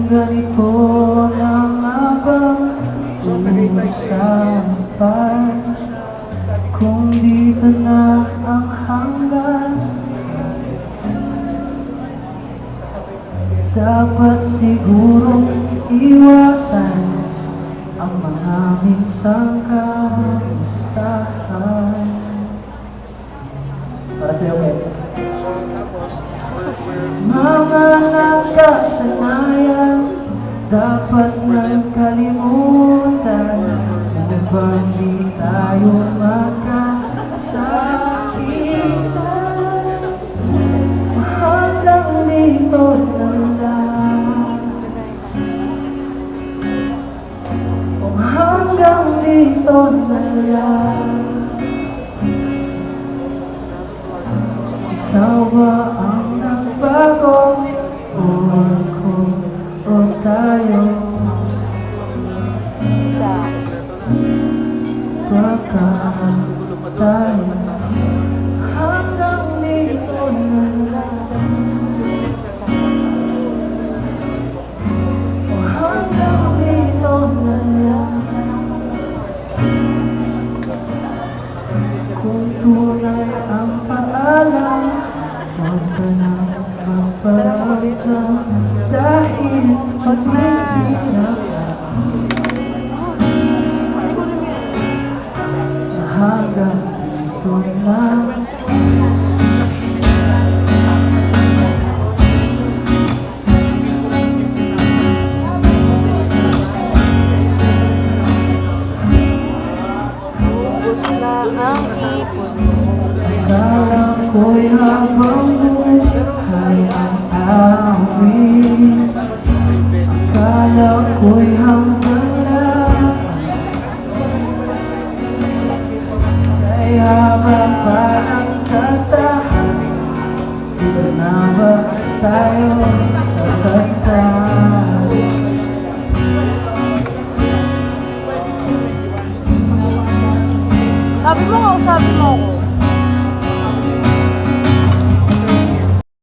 ganito na nga bang usapan? Kung dito na ang hanggan, dapat sigurong iwasan ang mga minsang kamustahan. Para sa'yo, Beto. Mga nakasanayan dapat nang kalimutan upang di tayo magkasakitan. Hanggang dito na lang, hanggang dito na lang. Ikaw ba ang nagbago o ako o tayo? Baka tayo hanggang dito na lang, o hanggang dito na lang. Kung tunay ang paalam, huwag ka na magparamdam dahil maghihirap hanggang dito na. Ubus na ang ipon mo. Akala ko'y habang buhay ang awit, akala ko'y hanggang lang, kaya ba parang tatahan? Dito na ba tayo tatagtan? Sabi mo, kausapin mo ako.